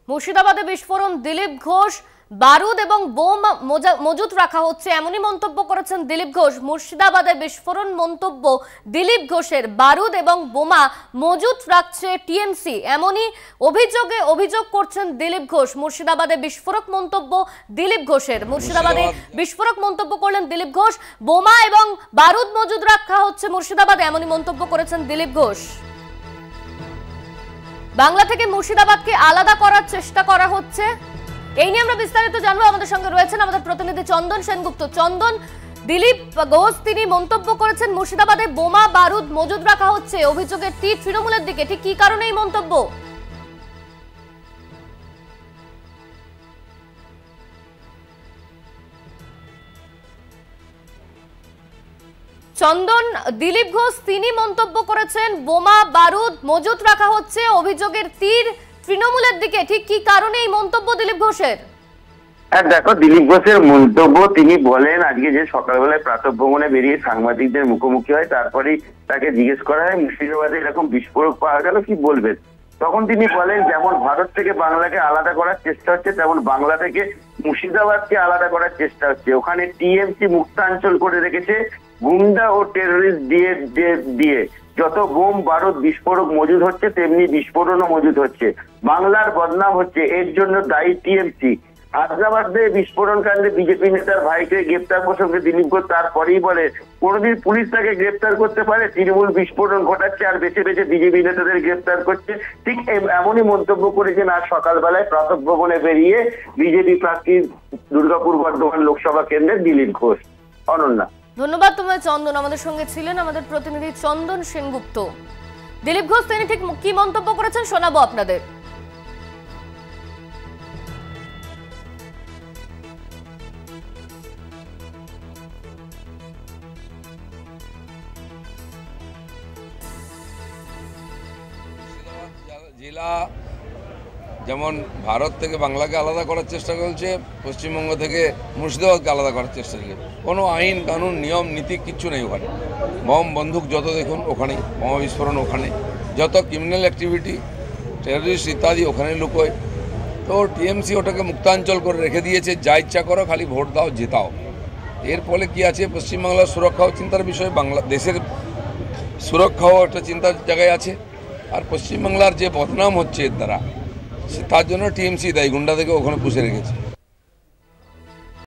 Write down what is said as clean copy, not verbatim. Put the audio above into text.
মুর্শিদাবাদে বিস্ফোরণ, দিলীপ ঘোষ, বারুদ এবং বোম মজুত রাখা হচ্ছে এমনই মন্তব্য করেছেন দিলীপ ঘোষ। মুর্শিদাবাদে বিস্ফোরণ মন্তব্য দিলীপ ঘোষের, বারুদ এবং বোমা মজুত রাখছে টিএমসি এমনই অভিযোগ করছেন দিলীপ ঘোষ। মুর্শিদাবাদে বিস্ফোরক মন্তব্য দিলীপ ঘোষের। মুর্শিদাবাদে বিস্ফোরক মন্তব্য করলেন দিলীপ ঘোষ। বোমা এবং বারুদ মজুত রাখা হচ্ছে মুর্শিদাবাদে এমনই মন্তব্য করেছেন দিলীপ ঘোষ। বাংলা থেকে মুর্শিদাবাদকে আলাদা করার চেষ্টা করা হচ্ছে, এই নিয়ে আমরা বিস্তারিত জানবো। আমাদের সঙ্গে রয়েছেন আমাদের প্রতিনিধি চন্দন সেনগুপ্ত। চন্দন, দিলীপ ঘোষ তিনি মন্তব্য করেছেন মুর্শিদাবাদে বোমা বারুদ মজুদ রাখা হচ্ছে, অভিযোগের তীর তৃণমূলের দিকে, ঠিক কি কারণে এই মন্তব্য? চন্দন, দিলীপ ঘোষ তিনি মন্তব্য করেছেন বোমা বারুদ মজুত রাখা হচ্ছে, অভিযোগের তীর তৃণমূলের দিকে, ঠিক কি কারণে এই মন্তব্য দিলীপ ঘোষের? দেখো, দিলীপ ঘোষের মন্তব্য, তিনি বলেন আজকে যে সকালবেলায় প্রাতঃভ্রমণে বেরিয়ে সাংবাদিকদের মুখোমুখি হয়, তারপরেই তাকে জিজ্ঞেস করা হয় মুর্শিদাবাদে এরকম বিস্ফোরক পাওয়া গেল, কি বলবেন? তখন তিনি বলেন যেমন ভারত থেকে বাংলাকে আলাদা করার চেষ্টা হচ্ছে, তেমন বাংলা থেকে মুর্শিদাবাদকে আলাদা করার চেষ্টা হচ্ছে। ওখানে টিএমসি মুক্তাঞ্চল করে রেখেছে গুন্ডা ও টেররিস্ট দিয়ে যত বোম বারুদ বিস্ফোরক মজুদ হচ্ছে, তেমনি বিস্ফোরণও মজুদ হচ্ছে। বাংলার বদনাম হচ্ছে, এর জন্য দায়ী টিএমসি। হায়দ্রাবাদে বিস্ফোরণ কাণ্ডে বিজেপি নেতার ভাইকে গ্রেপ্তার প্রসঙ্গে দিলীপ ঘোষ তারপরেই বলে, কোনদিন পুলিশ তাকে গ্রেপ্তার করতে পারে? তৃণমূল বিস্ফোরণ ঘটাচ্ছে আর বেছে বেছে বিজেপি নেতাদের গ্রেপ্তার করছে। ঠিক এমনই মন্তব্য করেছেন আজ সকালবেলায় প্রাতঃভ্রমণে বেরিয়ে বিজেপি প্রার্থী দুর্গাপুর বর্ধমান লোকসভা কেন্দ্রের দিলীপ ঘোষ। অনন্যা, ধন্যবাদ তোমায় চন্দন। আমাদের সঙ্গে ছিলেন আমাদের প্রতিনিধি চন্দন সেনগুপ্ত। দিলীপ ঘোষ তিনি ঠিক কি মন্তব্য করেছেন শোনাবো আপনাদের। জেলা যেমন ভারত থেকে বাংলাকে আলাদা করার চেষ্টা করছে, পশ্চিমবঙ্গ থেকে মুর্শিদাবাদকে আলাদা করার চেষ্টা করছে। কোনো আইন কানুন নিয়ম নীতি কিচ্ছু নেই ওখানে। বম বন্দুক যত দেখুন ওখানেই, বোমা বিস্ফোরণ ওখানে, যত ক্রিমিনাল অ্যাক্টিভিটি টেররিস্ট ইত্যাদি ওখানে লুকোয়। তো টিএমসি ওটাকে মুক্তাঞ্চল করে রেখে দিয়েছে, যা ইচ্ছা করো, খালি ভোট দাও, জেতাও। এর ফলে কি আছে, পশ্চিমবাংলার সুরক্ষাও চিন্তার বিষয়, বাংলাদেশের সুরক্ষাও একটা চিন্তার জায়গায় আছে। আর পশ্চিমবাংলার যে বদনাম হচ্ছে এর দ্বারা, তার জন্য টিএমসি দায়ী, গুন্ডা থেকে ওখানে পুষে রেখেছে।